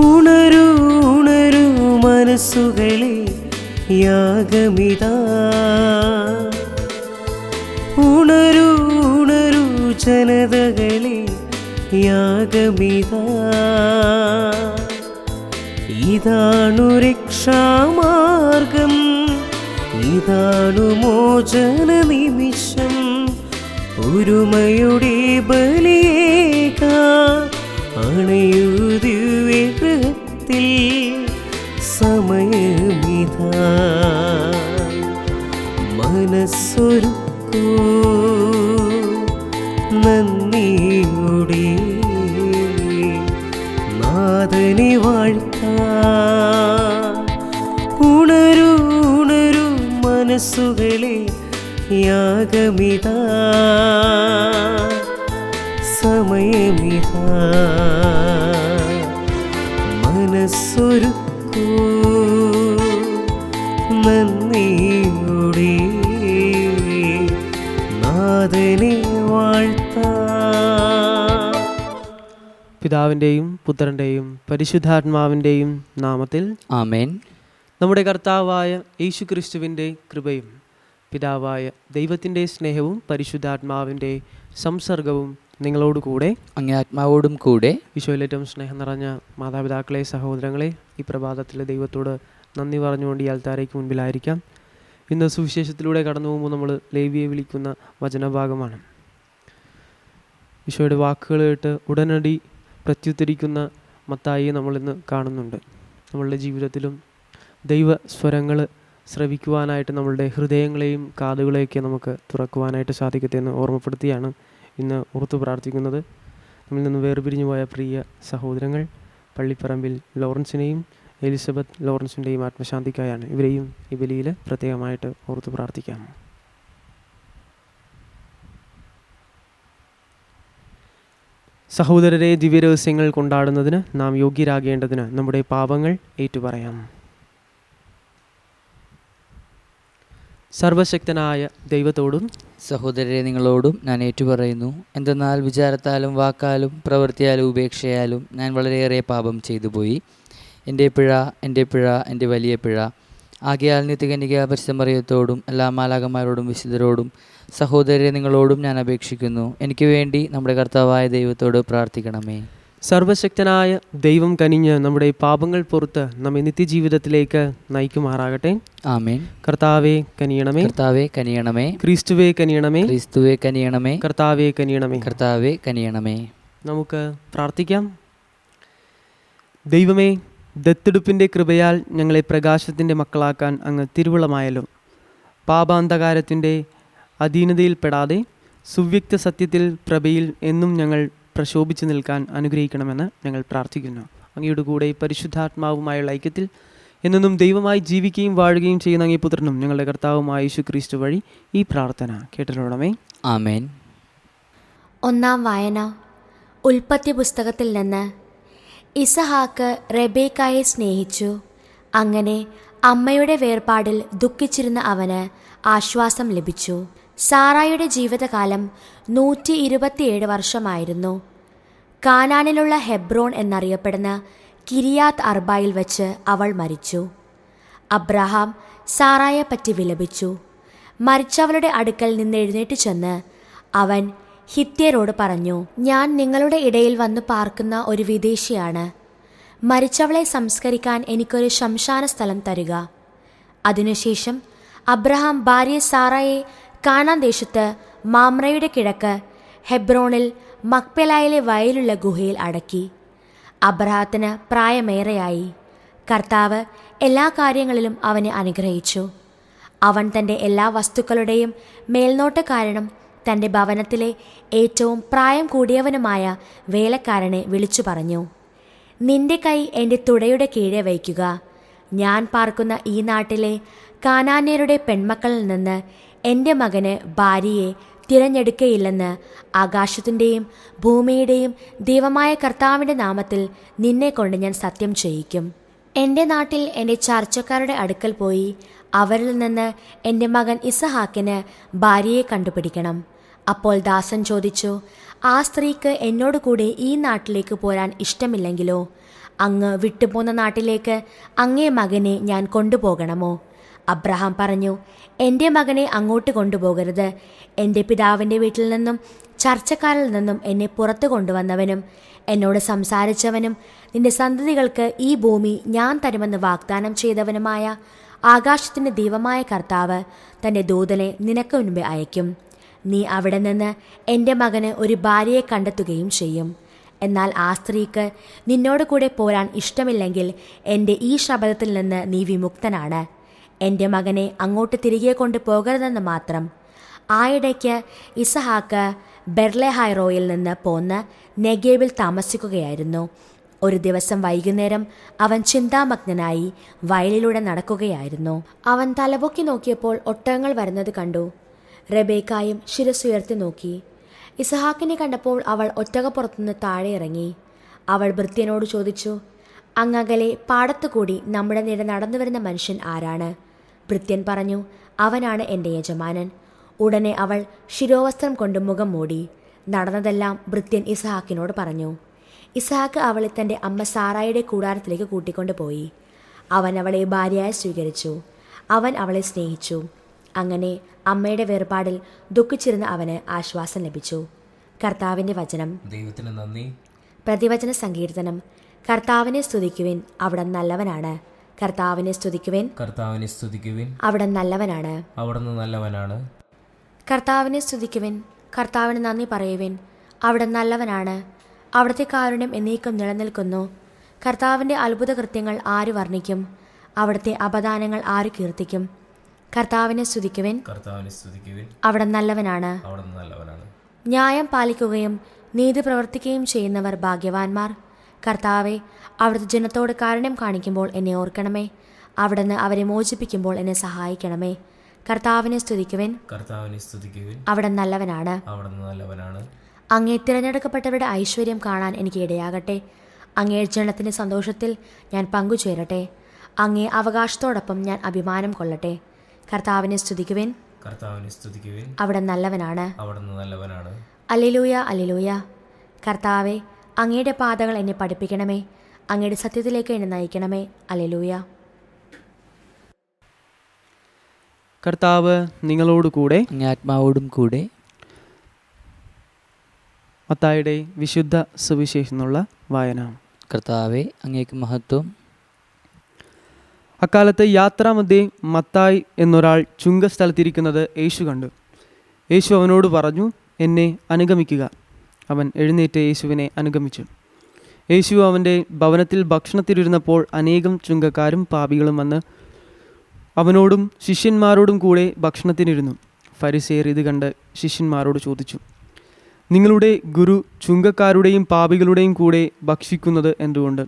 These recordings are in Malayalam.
ഉണരൂ ഉണരൂ മനസ്സുകളെ, യാഗമിതാ. ഉണരൂ ഉണരൂ ജനതകളെ, യാഗമിതാ. ഇതാണു രക്ഷാമാർഗം, ഇതാണു മോചന നിമിഷം. ഒരുമയുടെ ബലിയേകാൻ അണയൂ ദിവ്യഗൃഹത്തിൽ, സമയമിതാ. മനസ്സൊരുക്കൂ നന്ദിയോടെ, നാഥനെ വാഴ്ത്താൻ. ഉണരൂ ഉണരൂ മനസ്സുകളെ, യാഗമിതാ. സമയമിതാ. മനസ്സൊരുക്കൂ നന്ദിയോടെ, നാഥനെ വാഴ്ത്താൻ. പിതാവിൻ്റെയും പുത്രൻ്റെയും പരിശുദ്ധാത്മാവിൻ്റെയും നാമത്തിൽ ആമേൻ. നമ്മുടെ കർത്താവായ യേശുക്രിസ്തുവിൻ്റെ കൃപയും പിതാവായ ദൈവത്തിൻ്റെ സ്നേഹവും പരിശുദ്ധാത്മാവിൻ്റെ സംസർഗവും നിങ്ങളോടുകൂടെ അങ്ങേ ആത്മാവോടും കൂടെ. ഈശോയിലേറ്റവും സ്നേഹം നിറഞ്ഞ മാതാപിതാക്കളെ, സഹോദരങ്ങളെ, ഈ പ്രഭാതത്തിൽ ദൈവത്തോട് നന്ദി പറഞ്ഞുകൊണ്ട് ഈ ആൽത്താരയ്ക്ക് മുൻപിലായിരിക്കാം. ഇന്ന് സുവിശേഷത്തിലൂടെ കടന്നു പോകുമ്പോൾ നമ്മൾ ലേവിയെ വിളിക്കുന്ന വചനഭാഗമാണ്. ഈശോയുടെ വാക്കുകൾ കേട്ട് ഉടനടി പ്രത്യുത്തരിക്കുന്ന മത്തായിയെ നമ്മളിന്ന് കാണുന്നുണ്ട്. നമ്മളുടെ ജീവിതത്തിലും ദൈവ സ്വരങ്ങൾ ശ്രവിക്കുവാനായിട്ട് നമ്മളുടെ ഹൃദയങ്ങളെയും കാതുകളെയൊക്കെ നമുക്ക് തുറക്കുവാനായിട്ട് സാധിക്കട്ടെ എന്ന് ഓർമ്മപ്പെടുത്തിയാണ് ഇന്ന് ഓർത്തു പ്രാർത്ഥിക്കുന്നത്. നമ്മിൽ നിന്ന് വേർപിരിഞ്ഞു പോയ പ്രിയ സഹോദരങ്ങൾ പള്ളിപ്പറമ്പിൽ ലോറൻസിനെയും എലിസബത്ത് ലോറൻസിൻ്റെയും ആത്മശാന്തിക്കായാണ്. ഇവരെയും ഈ ബലിയിൽ പ്രത്യേകമായിട്ട് ഓർത്തു പ്രാർത്ഥിക്കാം. സഹോദരരെ, ദിവ്യരഹസ്യങ്ങൾ കൊണ്ടാടുന്നതിന് നാം യോഗ്യരാകേണ്ടതിന് നമ്മുടെ പാപങ്ങൾ ഏറ്റുപറയാം. സർവശക്തനായ ദൈവത്തോടും സഹോദരരെ, നിങ്ങളോടും ഞാൻ ഏറ്റുപറയുന്നു. എന്തെന്നാൽ വിചാരത്താലും വാക്കാലും പ്രവൃത്തിയാലും ഉപേക്ഷയാലും ഞാൻ വളരെയേറെ പാപം ചെയ്തു പോയി. എൻ്റെ പിഴ, എൻ്റെ പിഴ, എൻ്റെ വലിയ പിഴ. ആകയാൽ നിത്യകന്യക പരിശുദ്ധ മറിയത്തോടും എല്ലാ മാലാഖമാരോടും വിശുദ്ധരോടും സഹോദരരെ നിങ്ങളോടും ഞാൻ അപേക്ഷിക്കുന്നു, എനിക്ക് വേണ്ടി നമ്മുടെ കർത്താവായ ദൈവത്തോട് പ്രാർത്ഥിക്കണമേ. സർവശക്തനായ ദൈവം കനിഞ്ഞ് നമ്മുടെ പാപങ്ങൾ പുറത്ത് നമ്മെ നിത്യജീവിതത്തിലേക്ക് നയിക്കുമാറാകട്ടെ. ആമേൻ. കർത്താവേ കനിയണമേ. കർത്താവേ കനിയണമേ. ക്രിസ്തുവേ കനിയണമേ. ക്രിസ്തുവേ കനിയണമേ. കർത്താവേ കനിയണമേ. കർത്താവേ കനിയണമേ. നമുക്ക് പ്രാർത്ഥിക്കാം. ദൈവമേ, ദത്തെടുപ്പിൻ്റെ കൃപയാൽ ഞങ്ങളെ പ്രകാശത്തിൻ്റെ മക്കളാക്കാൻ അങ്ങ് തിരുവുളമായല്ലോ. പാപാന്ധകാരത്തിൻ്റെ അധീനതയിൽപ്പെടാതെ സുവ്യക്ത സത്യത്തിൽ പ്രഭയിൽ എന്നും ഞങ്ങൾ പ്രശോഭിച്ചു നിൽക്കാൻ അനുഗ്രഹിക്കണമെന്ന് ഞങ്ങൾ പ്രാർത്ഥിക്കുന്നു. അങ്ങയുടെ കൂടെ പരിശുദ്ധാത്മാവുമായുള്ള ഐക്യത്തിൽ എന്നും ദൈവമായി ജീവിക്കുകയും വാഴുകയും ചെയ്യുന്ന അങ്ങേ പുത്രനും ഞങ്ങളുടെ കർത്താവുമായ യേശുക്രിസ്തു വഴി ഈ പ്രാർത്ഥന കേട്ടലോണമേ. ആമേൻ. ഒന്നാം വായന. ഉൽപ്പത്തി പുസ്തകത്തിൽ നിന്ന്. ഇസഹാക്ക് റെബേക്കായെ സ്നേഹിച്ചു. അങ്ങനെ അമ്മയുടെ വേർപാടിൽ ദുഃഖിച്ചിരുന്ന അവന് ആശ്വാസം ലഭിച്ചു. സാറായുടെ ജീവിതകാലം 127 വർഷമായിരുന്നു. കാനാനിലുള്ള ഹെബ്രോൺ എന്നറിയപ്പെടുന്ന കിരിയാത്ത് അർബായിൽ വച്ച് അവൾ മരിച്ചു. അബ്രഹാം സാറായെപ്പറ്റി വിലപിച്ചു. മരിച്ചവളുടെ അടുക്കൽ നിന്ന് എഴുന്നേറ്റ് ചെന്ന് അവൻ ഹിത്യരോട് പറഞ്ഞു, ഞാൻ നിങ്ങളുടെ ഇടയിൽ വന്നു പാർക്കുന്ന ഒരു വിദേശിയാണ്. മരിച്ചവളെ സംസ്കരിക്കാൻ എനിക്കൊരു ശ്മശാന സ്ഥലം തരിക. അതിനുശേഷം അബ്രഹാം ഭാര്യ സാറായെ കാനാൻ ദേശത്ത് മാമ്രയുടെ കിഴക്ക് ഹെബ്രോണിൽ മക്പെലായിലെ വയലുള്ള ഗുഹയിൽ അടക്കി. അബ്രഹാത്തിന് പ്രായമേറെയായി. കർത്താവ് എല്ലാ കാര്യങ്ങളിലും അവനെ അനുഗ്രഹിച്ചു. അവൻ തൻ്റെ എല്ലാ വസ്തുക്കളുടെയും മേൽനോട്ടക്കാരനും തൻ്റെ ഭവനത്തിലെ ഏറ്റവും പ്രായം കൂടിയവനുമായ വേലക്കാരനെ വിളിച്ചു പറഞ്ഞു, നിന്റെ കൈ എൻ്റെ തുടയുടെ കീഴെ വയ്ക്കുക. ഞാൻ പാർക്കുന്ന ഈ നാട്ടിലെ കാനാന്യരുടെ പെൺമക്കളിൽ നിന്ന് എൻ്റെ മകന് ഭാര്യയെ തിരഞ്ഞെടുക്കയില്ലെന്ന് ആകാശത്തിൻ്റെയും ഭൂമിയുടെയും ദൈവമായ കർത്താവിൻ്റെ നാമത്തിൽ നിന്നെ കൊണ്ട് ഞാൻ സത്യം ചെയ്യിക്കും. എൻ്റെ നാട്ടിൽ എൻ്റെ ചർച്ചക്കാരുടെ അടുക്കൽ പോയി അവരിൽ നിന്ന് എൻ്റെ മകൻ ഇസഹാക്കിന് ഭാര്യയെ കണ്ടുപിടിക്കണം. അപ്പോൾ ദാസൻ ചോദിച്ചു, ആ സ്ത്രീക്ക് എന്നോട് കൂടെ ഈ നാട്ടിലേക്ക് പോരാൻ ഇഷ്ടമില്ലെങ്കിലോ? അങ്ങ് വിട്ടുപോന്ന നാട്ടിലേക്ക് അങ്ങേ മകനെ ഞാൻ കൊണ്ടുപോകണമോ? അബ്രഹാം പറഞ്ഞു, എൻ്റെ മകനെ അങ്ങോട്ട് കൊണ്ടുപോകരുത്. എൻ്റെ പിതാവിൻ്റെ വീട്ടിൽ നിന്നും ചർച്ചക്കാരിൽ നിന്നും എന്നെ പുറത്തു കൊണ്ടുവന്നവനും എന്നോട് സംസാരിച്ചവനും നിന്റെ സന്തതികൾക്ക് ഈ ഭൂമി ഞാൻ തരുമെന്ന് വാഗ്ദാനം ചെയ്തവനുമായ ആകാശത്തിൻ്റെ ദൈവമായ കർത്താവ് തൻ്റെ ദൂതനെ നിനക്ക് മുൻപേ അയക്കും. നീ അവിടെ നിന്ന് എൻ്റെ മകന് ഒരു ഭാര്യയെ കണ്ടെത്തുകയും ചെയ്യും. എന്നാൽ ആ സ്ത്രീക്ക് നിന്നോട് കൂടെ പോരാൻ ഇഷ്ടമില്ലെങ്കിൽ എൻ്റെ ഈ ശപഥത്തിൽ നിന്ന് നീ വിമുക്തനാണ്. എൻ്റെ മകനെ അങ്ങോട്ട് തിരികെ കൊണ്ടുപോകരുതെന്ന് മാത്രം. ആയിടയ്ക്ക് ഇസഹാക്ക് ബെർലെഹായ്റോയിൽ നിന്ന് പോന്ന് നെഗേവിൽ താമസിക്കുകയായിരുന്നു. ഒരു ദിവസം വൈകുന്നേരം അവൻ ചിന്താമഗ്നനായി വയലിലൂടെ നടക്കുകയായിരുന്നു. അവൻ തലപൊക്കി നോക്കിയപ്പോൾ ഒട്ടകങ്ങൾ വരുന്നത് കണ്ടു. റെബേക്കായും ശിരസ്സുയർത്തി നോക്കി. ഇസഹാക്കിനെ കണ്ടപ്പോൾ അവൾ ഒറ്റകപ്പുറത്തുനിന്ന് താഴെ ഇറങ്ങി. അവൾ ഭൃത്യനോട് ചോദിച്ചു, അങ്ങകലെ പാടത്തുകൂടി നമ്മുടെ നേരെ നടന്നു വരുന്ന മനുഷ്യൻ ആരാണ്? ഭൃത്യൻ പറഞ്ഞു, അവനാണ് എൻ്റെ യജമാനൻ. ഉടനെ അവൾ ശിരോവസ്ത്രം കൊണ്ട് മുഖം മൂടി. നടന്നതെല്ലാം ഭൃത്യൻ ഇസഹാക്കിനോട് പറഞ്ഞു. ഇസഹാക്ക് അവളെ തൻ്റെ അമ്മ സാറായുടെ കൂടാരത്തിലേക്ക് കൂട്ടിക്കൊണ്ടുപോയി. അവൻ അവളെ ഭാര്യയായി സ്വീകരിച്ചു. അവൻ അവളെ സ്നേഹിച്ചു. അങ്ങനെ അമ്മയുടെ വേർപാടിൽ ദുഃഖിച്ചിരുന്ന അവന് ആശ്വാസം ലഭിച്ചു. കർത്താവിൻ്റെ വചനം. ദൈവത്തിന് നന്ദി. പ്രതിവചന സങ്കീർത്തനം. കർത്താവിനെ സ്തുതിക്കുവിൻ, അവിടെ നല്ലവനാണ്. കർത്താവിനെ സ്തുതിക്കുവിൻ, കർത്താവിനെ സ്തുതിക്കുവിൻ, അവിടെ നല്ലവനാണ്. അവിടുന്ന് നല്ലവനാണ്. കർത്താവിനെ സ്തുതിക്കുവിൻ, കർത്താവിന് നന്ദി പറയുവിൻ, അവിടെ നല്ലവനാണ്. അവിടുത്തെ കാരുണ്യം എന്നേക്കും നിലനിൽക്കുന്നു. കർത്താവിൻ്റെ അത്ഭുത കൃത്യങ്ങൾ ആര് വർണ്ണിക്കും? അവിടുത്തെ അപദാനങ്ങൾ ആര് കീർത്തിക്കും? കർത്താവിനെ സ്തുതിക്കുവിൻ, കർത്താവിനെ സ്തുതിക്കുവിൻ, അവിടെ നല്ലവനാണ്. അവിടുന്ന് നല്ലവനാണ്. ന്യായം പാലിക്കുകയും നീതി പ്രവർത്തിക്കുകയും ചെയ്യുന്നവർ ഭാഗ്യവാന്മാർ. കർത്താവെ, അവിടുത്തെ ജനത്തോട് കാരുണ്യം കാണിക്കുമ്പോൾ എന്നെ ഓർക്കണമേ. അവിടുന്ന് അവരെ മോചിപ്പിക്കുമ്പോൾ എന്നെ സഹായിക്കണമേ. കർത്താവിനെ സ്തുതിക്കുവിൻ, കർത്താവിനെ സ്തുതിക്കുവിൻ, അവിടെ നല്ലവനാണ്. അവിടുന്ന് നല്ലവനാണ്. അങ്ങേ തിരഞ്ഞെടുക്കപ്പെട്ടവരുടെ ഐശ്വര്യം കാണാൻ എനിക്ക് ഇടയാകട്ടെ. അങ്ങേ ജനത്തിൻ്റെ സന്തോഷത്തിൽ ഞാൻ പങ്കുചേരട്ടെ. അങ്ങേ അവകാശത്തോടൊപ്പം ഞാൻ അഭിമാനം കൊള്ളട്ടെ. കർത്താവിനെ സ്തുതിക്കുവിൻ, കർത്താവിനെ സ്തുതിക്കുവിൻ, അവിടെ നല്ലവനാണ്. അവിടുന്ന് നല്ലവനാണ്. Alleluia, alleluia. കർത്താവെ, അങ്ങയുടെ പാതകൾ എന്നെ പഠിപ്പിക്കണമേ. അങ്ങയുടെ സത്യത്തിലേക്ക് എന്നെ നയിക്കണമേ. അല്ലേലൂയ. കർത്താവ് നിങ്ങളോട് കൂടെ, അങ്ങേ ആത്മാവോടും കൂടെ. മത്തായിയുടെ വിശുദ്ധ സുവിശേഷം എന്നുള്ള വായന. കർത്താവെ, അങ്ങേക്ക് മഹത്വം. അക്കാലത്ത് യാത്രാമധ്യേ മത്തായി എന്നൊരാൾ ചുങ്കസ്ഥലത്തിരിക്കുന്നത് യേശു കണ്ടു. യേശു അവനോട് പറഞ്ഞു, എന്നെ അനുഗമിക്കുക. അവൻ എഴുന്നേറ്റ് യേശുവിനെ അനുഗമിച്ചു. യേശു അവൻ്റെ ഭവനത്തിൽ ഭക്ഷണത്തിലിരുന്നപ്പോൾ അനേകം ചുങ്കക്കാരും പാപികളും വന്ന് അവനോടും ശിഷ്യന്മാരോടും കൂടെ ഭക്ഷണത്തിനിരുന്നു. ഫരിസേയർ ഇത് കണ്ട് ശിഷ്യന്മാരോട് ചോദിച്ചു, നിങ്ങളുടെ ഗുരു ചുങ്കക്കാരുടെയും പാപികളുടെയും കൂടെ ഭക്ഷിക്കുന്നത് എന്തുകൊണ്ട്?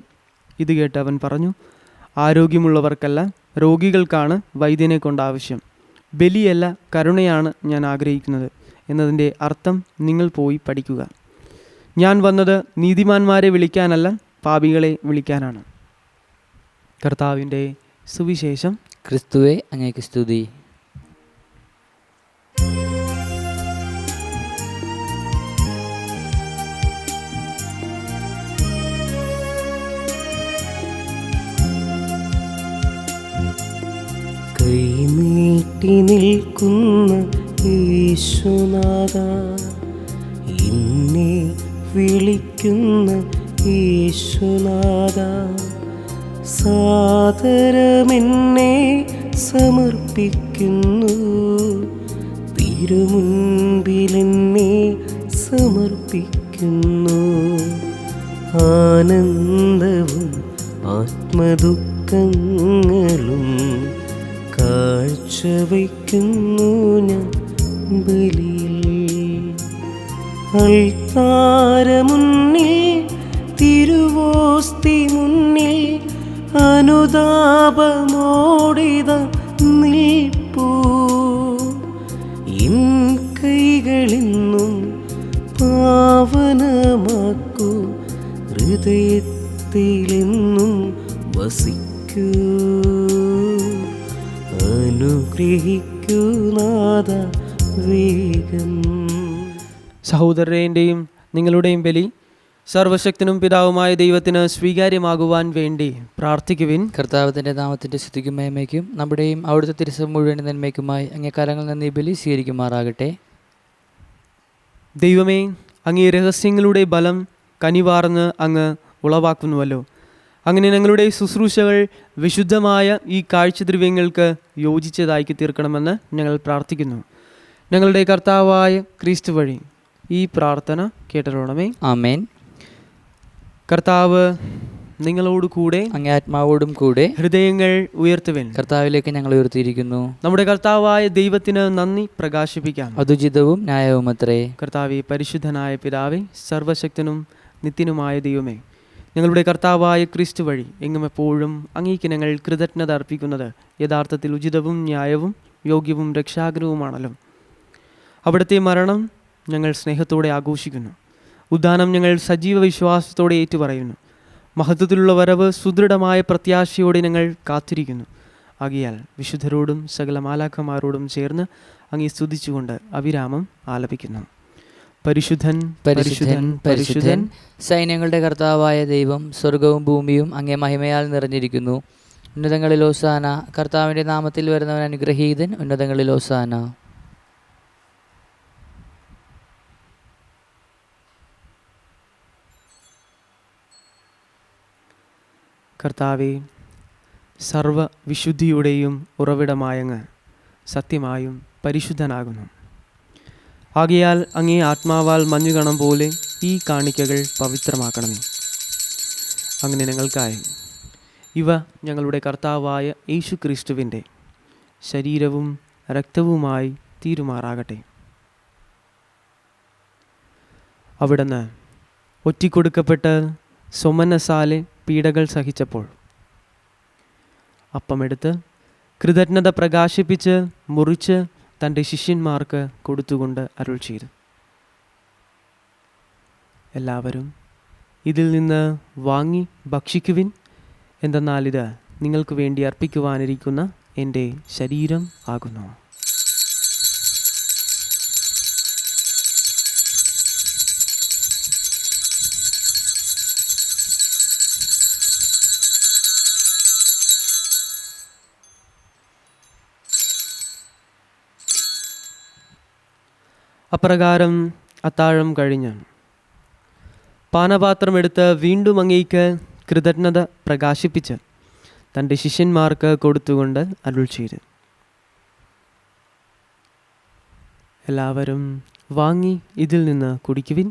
ഇത് കേട്ട് അവൻ പറഞ്ഞു, ആരോഗ്യമുള്ളവർക്കല്ല, രോഗികൾക്കാണ് വൈദ്യനെ കൊണ്ട് ആവശ്യം. ബലിയല്ല, കരുണയാണ് ഞാൻ ആഗ്രഹിക്കുന്നത് എന്നതിൻ്റെ അർത്ഥം നിങ്ങൾ പോയി പഠിക്കുക. ഞാൻ വന്നത് നീതിമാന്മാരെ വിളിക്കാനല്ല, പാപികളെ വിളിക്കാനാണ്. കർത്താവിൻ്റെ സുവിശേഷം. ക്രിസ്തുവേ, അങ്ങേക്ക് സ്തുതി. കൈനീട്ടി നിൽക്കുന്ന യേശുനാഥ, എന്നെ വിളിക്കുന്ന യേശുനാഥ, സാദരമെന്നെ സമർപ്പിക്കുന്നു, തിരുമുൻപിലെന്നെ സമർപ്പിക്കുന്നു. ആനന്ദവും ആത്മദുഃഖങ്ങളും കാഴ്ചവയ്ക്കുന്നു ഞാൻ ബലിയിൽ. അൾത്താരമുന്നിൽ തിരുവോസ്തി മുന്നിൽ അനുതാപമോടിത നിൽപ്പൂ. എൻ കൈകളിന്നും പാവനമാക്കൂ, ഹൃദയത്തിലെന്നും വസിക്കൂ. അനുഗ്രഹിക്കൂ നാഥ വേഗം. സഹോദരൻ്റെയും നിങ്ങളുടെയും ബലി സർവശക്തനും പിതാവുമായ ദൈവത്തിന് സ്വീകാര്യമാകുവാൻ വേണ്ടി പ്രാർത്ഥിക്കുവിൻ. കർത്താവിൻ്റെ നാമത്തിൻ്റെ സ്തുതിക്കും മേന്മയ്ക്കും നമ്മുടെയും അവിടുത്തെ തിരുസഭ മുഴുവൻ നന്മയ്ക്കുമായി അങ്ങേ കരങ്ങളിൽ നിന്ന് ഈ ബലി സ്വീകരിക്കുമാറാകട്ടെ. ദൈവമേ, അങ്ങേ രഹസ്യങ്ങളുടെ ബലം കനിവാർന്ന് അങ്ങ് ഉളവാക്കുന്നുവല്ലോ. അങ്ങനെ ഞങ്ങളുടെ ശുശ്രൂഷകൾ വിശുദ്ധമായ ഈ കാഴ്ചദ്രവ്യങ്ങൾക്ക് യോജിച്ചതാക്കി തീർക്കണമെന്ന് ഞങ്ങൾ പ്രാർത്ഥിക്കുന്നു. ഞങ്ങളുടെ കർത്താവായ ക്രിസ്തു വഴി ഈ പ്രാർത്ഥന കേട്ടരുളണമേ. ആമേൻ. കർത്താവ് നിങ്ങളോട് കൂടെ, അങ്ങേ ആത്മാവോടും കൂടെ. ഹൃദയങ്ങൾ ഉയർത്തുവിൻ. കർത്താവിലേക്ക് ഞങ്ങൾ ഉയർത്തിയിരിക്കുന്നു. നമ്മുടെ കർത്താവായ ദൈവത്തിന് നന്ദി പ്രകാശിപ്പിക്കാം. അതുചിതവും ന്യായവും അത്രേ. കർത്താവേ, പരിശുദ്ധനായ പിതാവേ, സർവശക്തനും നിത്യനുമായ ദൈവമേ, ഞങ്ങളുടെ കർത്താവായ ക്രിസ്തു വഴി എങ്ങും എപ്പോഴും അങ്ങേക്ക് ഞങ്ങൾ കൃതജ്ഞത അർപ്പിക്കുന്നത് യഥാർത്ഥത്തിൽ ഉചിതവും ന്യായവും യോഗ്യവും രക്ഷാകരവുമാണല്ലോ. അവിടുത്തെ മരണം ഞങ്ങൾ സ്നേഹത്തോടെ ആഘോഷിക്കുന്നു. ഉദ്ധാനം ഞങ്ങൾ സജീവ വിശ്വാസത്തോടെ ഏറ്റുപറയുന്നു. മഹത്വത്തിലുള്ള വരവ് സുദൃഢമായ പ്രത്യാശയോടെ ഞങ്ങൾ കാത്തിരിക്കുന്നു. ആകയാൽ വിശുദ്ധരോടും സകല മാലാഖമാരോടും ചേർന്ന് അങ്ങേ സ്തുതിച്ചുകൊണ്ട് അവിരാമം ആലപിക്കുന്നു. പരിശുദ്ധൻ പരിശുദ്ധൻ പരിശുദ്ധൻ, സൈന്യങ്ങളുടെ കർത്താവായ ദൈവം, സ്വർഗവും ഭൂമിയും അങ്ങേ മഹിമയാൽ നിറഞ്ഞിരിക്കുന്നു. ഉന്നതങ്ങളിൽ ഓസാന. കർത്താവിൻ്റെ നാമത്തിൽ വരുന്നവൻ അനുഗ്രഹീതൻ. ഉന്നതങ്ങളിൽ ഓസാന. കർത്താവേ, സർവ വിശുദ്ധിയുടെയും ഉറവിടമായങ്ങ് സത്യമായും പരിശുദ്ധനാകുന്നു. ആകയാൽ അങ്ങേ ആത്മാവാൽ മഞ്ഞുകണം പോലെ ഈ കാണിക്കകൾ പവിത്രമാക്കണമേ. അങ്ങനെ ഞങ്ങൾക്കായി ഇവ ഞങ്ങളുടെ കർത്താവായ യേശു ക്രിസ്തുവിൻ്റെ ശരീരവും രക്തവുമായി തീരുമാറാകട്ടെ. അവിടുന്ന് ഒറ്റിക്കൊടുക്കപ്പെട്ട് സൊമനസാലെ പീഡകൾ സഹിച്ചപ്പോൾ അപ്പമെടുത്ത് കൃതജ്ഞത പ്രകാശിപ്പിച്ച് മുറിച്ച് തൻ്റെ ശിഷ്യന്മാർക്ക് കൊടുത്തുകൊണ്ട് അരുൾ ചെയ്തു, എല്ലാവരും ഇതിൽ നിന്ന് വാങ്ങി ഭക്ഷിക്കുവിൻ. എന്തെന്നാൽ ഇത് നിങ്ങൾക്ക് വേണ്ടി അർപ്പിക്കുവാനിരിക്കുന്ന എൻ്റെ ശരീരം ആകുന്നു. അപ്രകാരം അത്താഴം കഴിഞ്ഞ് പാനപാത്രമെടുത്ത് വീണ്ടും അങ്ങേക്ക് കൃതജ്ഞത പ്രകാശിപ്പിച്ച് തൻ്റെ ശിഷ്യന്മാർക്ക് കൊടുത്തുകൊണ്ട് അരുൾ ചെയ്തു, എല്ലാവരും വാങ്ങി ഇതിൽ നിന്ന് കുടിക്കുവിൻ.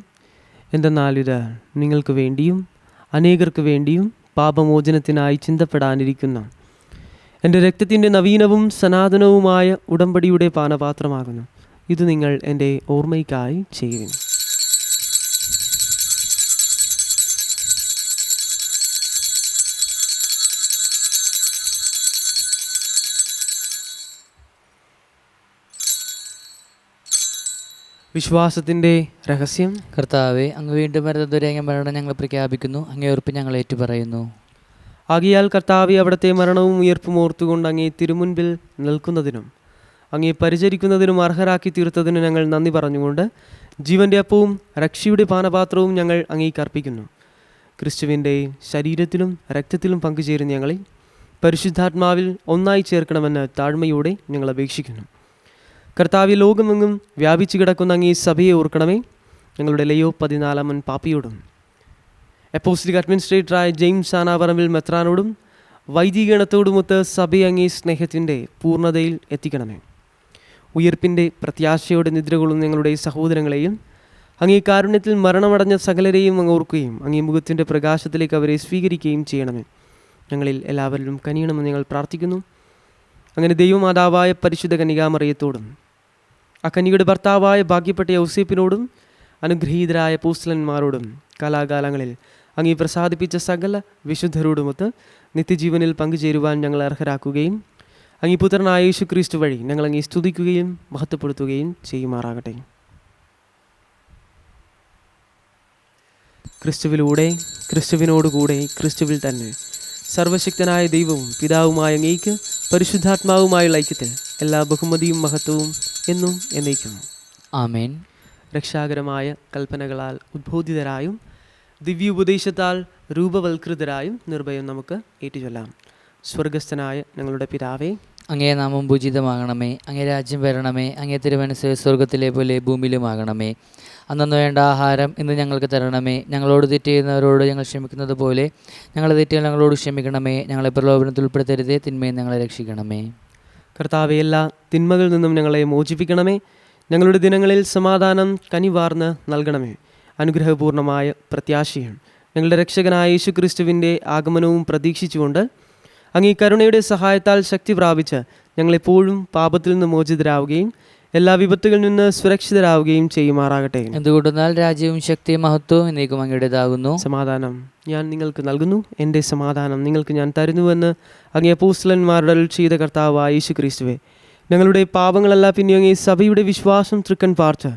എന്തെന്നാൽ ഇത് നിങ്ങൾക്ക് വേണ്ടിയും അനേകർക്ക് വേണ്ടിയും പാപമോചനത്തിനായി ചിന്തപ്പെടാനിരിക്കുന്ന എൻ്റെ രക്തത്തിൻ്റെ നവീനവും സനാതനവുമായ ഉടമ്പടിയുടെ പാനപാത്രമാകുന്നു. ഇത് നിങ്ങൾ എൻ്റെ ഓർമ്മയ്ക്കായി ചെയ്യുവിൻ. വിശ്വാസത്തിൻ്റെ രഹസ്യം. കർത്താവെ, അങ്ങ് വീണ്ടും വരുന്നതുവരെ അങ്ങേ മരണം ഞങ്ങൾ പ്രഖ്യാപിക്കുന്നു. അങ്ങേ ഉറപ്പ് ഞങ്ങൾ ഏറ്റുപറയുന്നു. ആകയാൽ കർത്താവെ, അവിടുത്തെ മരണവും ഉയർപ്പും ഓർത്തുകൊണ്ട് അങ്ങേ തിരുമുൻപിൽ നിൽക്കുന്നതിനും അങ്ങേ പരിചരിക്കുന്നതിനും അർഹരാക്കി തീർത്തതിന് ഞങ്ങൾ നന്ദി പറഞ്ഞുകൊണ്ട് ജീവൻ്റെ അപ്പവും രക്ഷയുടെ പാനപാത്രവും ഞങ്ങൾ അങ്ങേക്ക് അർപ്പിക്കുന്നു. ക്രിസ്തുവിൻ്റെ ശരീരത്തിലും രക്തത്തിലും പങ്കുചേരുന്ന ഞങ്ങളെ പരിശുദ്ധാത്മാവിൽ ഒന്നായി ചേർക്കണമെന്ന് താഴ്മയോടെ ഞങ്ങൾ അപേക്ഷിക്കുന്നു. കർത്താവ്, ലോകമെങ്ങും വ്യാപിച്ചു കിടക്കുന്ന അങ്ങേ സഭയെ ഓർക്കണമേ. ഞങ്ങളുടെ ലയോ 14 പാപ്പിയോടും അപ്പോസ്തലിക് അഡ്മിനിസ്ട്രേറ്ററായ ജെയിംസ് ആനാപറമ്പിൽ മെത്രാനോടും വൈദികഗണത്തോടുമൊത്ത് സഭയെ അങ്ങേ സ്നേഹത്തിൻ്റെ പൂർണ്ണതയിൽ എത്തിക്കണമേ. ഉയർപ്പിൻ്റെ പ്രത്യാശയോടെ നിദ്രകൊള്ളുന്ന ഞങ്ങളുടെ സഹോദരങ്ങളെയും അങ്ങേ കാരുണ്യത്തിൽ മരണമടഞ്ഞ സകലരെയും അങ്ങ് ഓർക്കുകയും അങ്ങേ മുഖത്തിൻ്റെ പ്രകാശത്തിലേക്ക് അവരെ സ്വീകരിക്കുകയും ചെയ്യണമേ. ഞങ്ങളിൽ എല്ലാവരിലും കനിയണമെന്ന് ഞങ്ങൾ പ്രാർത്ഥിക്കുന്നു. അങ്ങനെ ദൈവമാതാവായ പരിശുദ്ധ കന്യകാമറിയത്തോടും ആ കന്യകയുടെ ഭർത്താവായ ഭാഗ്യപ്പെട്ട യൗസേപ്പിനോടും അനുഗ്രഹീതരായ അപ്പോസ്തലന്മാരോടും കാലാകാലങ്ങളിൽ അങ്ങേ പ്രസാദിപ്പിച്ച സകല വിശുദ്ധരോടുമൊത്ത് നിത്യജീവനിൽ പങ്കുചേരുവാൻ ഞങ്ങൾ അർഹരാക്കുകയും അങ്ങേ പുത്രനായ യേശു ക്രിസ്തു വഴി ഞങ്ങൾ അങ്ങേ സ്തുതിക്കുകയും മഹത്വപ്പെടുത്തുകയും ചെയ്യുമാറാകട്ടെ. ക്രിസ്തുവിലൂടെ, ക്രിസ്തുവിനോടുകൂടെ, ക്രിസ്തുവിൽ തന്നെ സർവശക്തനായ ദൈവവും പിതാവുമായ അങ്ങേക്ക് പരിശുദ്ധാത്മാവുമായുള്ള ഐക്യത്തിൽ എല്ലാ ബഹുമതിയും മഹത്വവും എന്നും എന്നേക്കും ആമേൻ. രക്ഷാകരമായ കൽപ്പനകളാൽ ഉദ്ബോധിതരായും ദിവ്യോപദേശത്താൽ രൂപവൽകൃതരായും നിർഭയം നമുക്ക് ഏറ്റുചൊല്ലാം. സ്വർഗസ്ഥനായ ഞങ്ങളുടെ പിതാവേ, അങ്ങേ നാമം പൂജിതമാകണമേ. അങ്ങേ രാജ്യം വരണമേ. അങ്ങേ തിരുമനസ്സ് സ്വർഗത്തിലെ പോലെ ഭൂമിയിലുമാകണമേ. അന്നു വേണ്ട ആഹാരം ഇന്ന് ഞങ്ങൾക്ക് തരണമേ. ഞങ്ങളോട് തെറ്റ് ചെയ്യുന്നവരോട് ഞങ്ങൾ ക്ഷമിക്കുന്നത് പോലെ ഞങ്ങളുടെ തെറ്റുകൾ ഞങ്ങളോട് ക്ഷമിക്കണമേ. ഞങ്ങളെ പ്രലോഭനത്തിൽ ഉൾപ്പെടുത്തരുതേ, തിന്മയിൽ ഞങ്ങളെ രക്ഷിക്കണമേ. കർത്താവേ, എല്ലാ തിന്മകളിൽ നിന്നും ഞങ്ങളെ മോചിപ്പിക്കണമേ. ഞങ്ങളുടെ ദിനങ്ങളിൽ സമാധാനം കനിവാർന്ന് നൽകണമേ. അനുഗ്രഹപൂർണമായ പ്രത്യാശയും ഞങ്ങളുടെ രക്ഷകനായ യേശുക്രിസ്തുവിൻ്റെ ആഗമനവും പ്രതീക്ഷിച്ചുകൊണ്ട് അങ്ങേ കരുണയുടെ സഹായത്താൽ ശക്തി പ്രാപിച്ച് ഞങ്ങളെപ്പോഴും പാപത്തിൽ നിന്ന് മോചിതരാവുകയും എല്ലാ വിപത്തുകളിൽ നിന്ന് സുരക്ഷിതരാവുകയും ചെയ്യുമാറാകട്ടെ. എന്തുകൊണ്ടെന്നാൽ രാജ്യവും ശക്തിയും മഹത്വവും എന്നേക്കും അങ്ങയുടേതാകുന്നു. സമാധാനം ഞാൻ നിങ്ങൾക്ക് നൽകുന്നു, എൻ്റെ സമാധാനം നിങ്ങൾക്ക് ഞാൻ തരുന്നുവെന്ന് അങ്ങേ അപ്പോസ്തലന്മാരുടെ അരുൾ ചെയ്ത കർത്താവായ യേശുക്രിസ്തുവേ, ഞങ്ങളുടെ പാപങ്ങളല്ല പിന്നെ അങ്ങേ സഭയുടെ വിശ്വാസം തൃക്കൺ പാർത്ത്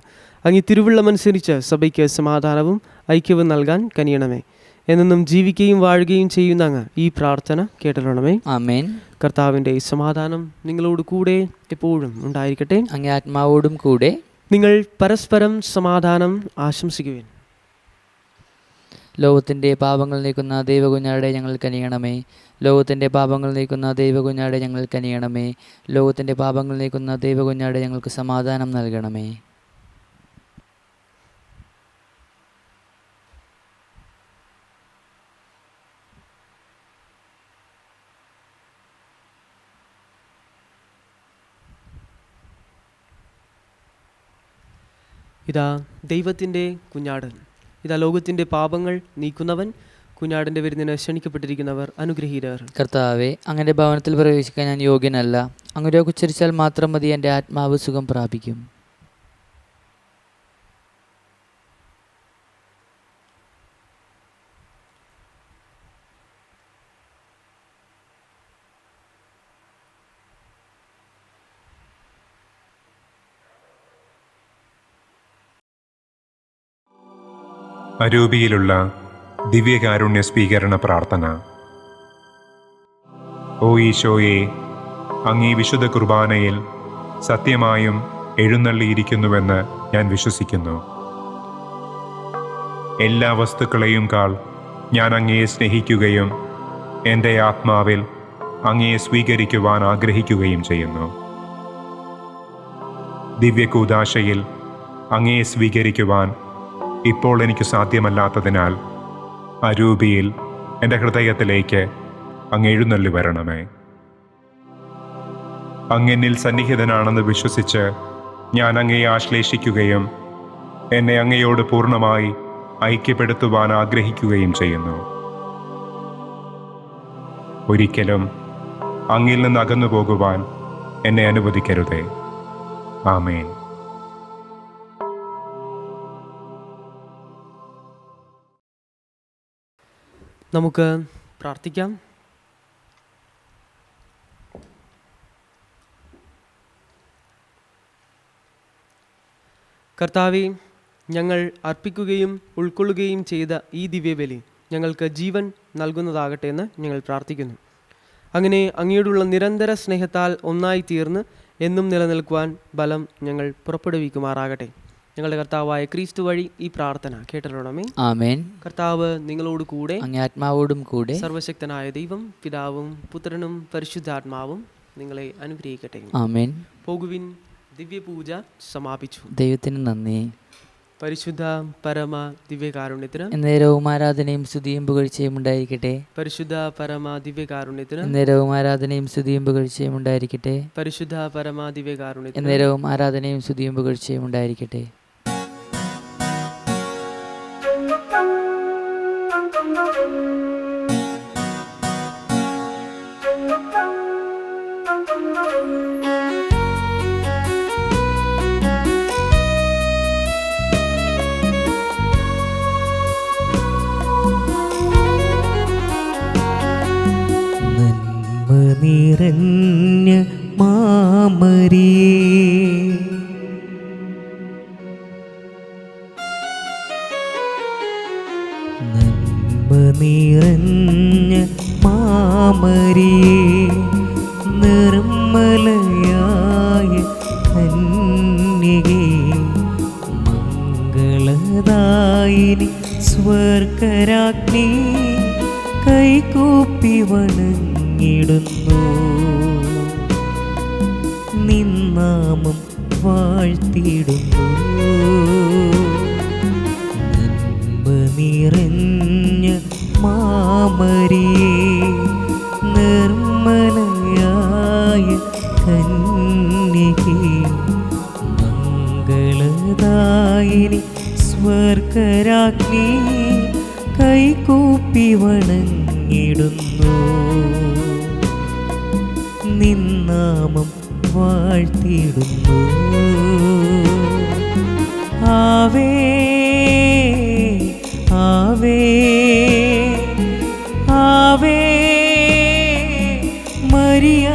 അങ്ങേ തിരുവുള്ളമനുസരിച്ച് സഭയ്ക്ക് സമാധാനവും ഐക്യവും നൽകാൻ കനിയണമേ. എന്നും ജീവിക്കുകയും വാഴുകയും ചെയ്യുന്ന അങ്ങ് ഈ പ്രാർത്ഥന കേട്ടണമേ. ആമേൻ. കർത്താവിൻ്റെ സമാധാനം നിങ്ങളോട് കൂടെ എപ്പോഴും ഉണ്ടായിരിക്കട്ടെ. അങ്ങേ ആത്മാവോടും കൂടെ. നിങ്ങൾ പരസ്പരം സമാധാനം ആശംസിക്കുവിൻ. ലോകത്തിൻ്റെ പാപങ്ങൾ നീക്കുന്ന ദൈവകുഞ്ഞാടെ ഞങ്ങൾ കനിയണമേ. ലോകത്തിൻ്റെ പാപങ്ങൾ നീക്കുന്ന ദൈവകുഞ്ഞാടെ ഞങ്ങൾ കനിയണമേ. ലോകത്തിൻ്റെ പാപങ്ങൾ നീക്കുന്ന ദൈവകുഞ്ഞാടെ ഞങ്ങൾക്ക് സമാധാനം നൽകണമേ. ഇതാ ദൈവത്തിൻ്റെ കുഞ്ഞാട്, ഇതാ ലോകത്തിൻ്റെ പാപങ്ങൾ നീക്കുന്നവൻ. കുഞ്ഞാടിൻ്റെ വിരുന്നിന് ക്ഷണിക്കപ്പെട്ടിരിക്കുന്നവർ അനുഗ്രഹീതർ. കർത്താവെ, അങ്ങയുടെ ഭവനത്തിൽ പ്രവേശിക്കാൻ ഞാൻ യോഗ്യനല്ല. അങ്ങ് ഉച്ചരിച്ചാൽ മാത്രം മതി, എൻ്റെ ആത്മാവ് സുഖം പ്രാപിക്കും. അരൂപിയിലുള്ള ദിവ്യകാരുണ്യ സ്വീകരണ പ്രാർത്ഥന. ഓ ഈശോയെ, അങ്ങീ വിശുദ്ധ കുർബാനയിൽ സത്യമായും എഴുന്നള്ളിയിരിക്കുന്നുവെന്ന് ഞാൻ വിശ്വസിക്കുന്നു. എല്ലാ വസ്തുക്കളെയും കാൾ ഞാൻ അങ്ങയെ സ്നേഹിക്കുകയും എൻ്റെ ആത്മാവിൽ അങ്ങയെ സ്വീകരിക്കുവാൻ ആഗ്രഹിക്കുകയും ചെയ്യുന്നു. ദിവ്യകൂദാശയിൽ അങ്ങയെ സ്വീകരിക്കുവാൻ ഇപ്പോൾ എനിക്ക് സാധ്യമല്ലാത്തതിനാൽ അരൂപിയിൽ എൻ്റെ ഹൃദയത്തിലേക്ക് അങ്ങ് എഴുന്നള്ളി വരണമേ. അങ്ങെന്നിൽ സന്നിഹിതനാണെന്ന് വിശ്വസിച്ച് ഞാൻ അങ്ങയെ ആശ്ലേഷിക്കുകയും എന്നെ അങ്ങയോട് പൂർണ്ണമായി ഐക്യപ്പെടുത്തുവാൻ ആഗ്രഹിക്കുകയും ചെയ്യുന്നു. ഒരിക്കലും അങ്ങിൽ നിന്ന് അകന്നു പോകുവാൻ എന്നെ അനുവദിക്കരുതേ. ആമേൻ. നമുക്ക് പ്രാർത്ഥിക്കാം. കർത്താവേ, ഞങ്ങൾ അർപ്പിക്കുകയും ഉൾക്കൊള്ളുകയും ചെയ്ത ഈ ദിവ്യബലി ഞങ്ങൾക്ക് ജീവൻ നൽകുന്നതാകട്ടെ എന്ന് ഞങ്ങൾ പ്രാർത്ഥിക്കുന്നു. അങ്ങനെ അങ്ങയോടുള്ള നിരന്തര സ്നേഹത്താൽ ഒന്നായി തീർന്ന് എന്നും നിലനിൽക്കുവാൻ ബലം ഞങ്ങൾ പുറപ്പെടുവിക്കുമാറാകട്ടെ. ഞങ്ങളുടെ കർത്താവായ ക്രിസ്തു വഴി ഈ പ്രാർത്ഥന കേട്ടറിയണമേ. ആമേൻ. കർത്താവ് നിങ്ങളോട് കൂടെ, അങ്ങേ ആത്മാവോടും കൂടെ. സർവശക്തനായ ദൈവം പിതാവും പുത്രനും പരിശുദ്ധാത്മാവും നിങ്ങളെ അനുഗ്രഹിക്കട്ടെ. ആമേൻ. പോകുവിൻ, ദിവ്യപൂജ സമാപിച്ചു. ദൈവത്തിന് നന്ദി. പരിശുദ്ധ പരമ ദിവ്യകാരുണ്യത്തിന് എന്നേരവും ആരാധനയും സ്തുതിയും പുകഴ്ചയും ഉണ്ടായിരിക്കട്ടെ. പരിശുദ്ധ പരമ ദിവ്യകാരുണ്യത്തിന് എന്നേരവും ആരാധനയും സ്തുതിയും പുകഴ്ചയും ഉണ്ടായിരിക്കട്ടെ. പരിശുദ്ധ പരമ ദിവ്യകാരുണ്യത്തിന് എന്നേരവും ആരാധനയും സ്തുതിയും പുകഴ്ചയും ഉണ്ടായിരിക്കട്ടെ. നിറഞ്ഞ മാമരിയേ, നന്മ നിറഞ്ഞ മാമരിയേ, നിർമ്മലയായ കന്യകേ, മംഗള സ്വർഗരാജ്ഞി കൈകൂപ്പി വണങ്ങിടുന്നു. നിന്നാമം വാഴ്ത്തിടുന്നു. നന്മ നിറഞ്ഞ മാമരിയേ, നിർമ്മലയായ കന്യകേ, മംഗളദായിനി സ്വർഗരാജ്ഞി കൈകൂപ്പി വണങ്ങിടുന്നു. നിന്നാമം വാഴ്ത്തിടുന്നു. ആവേ ആവേ ആവേ മരിയ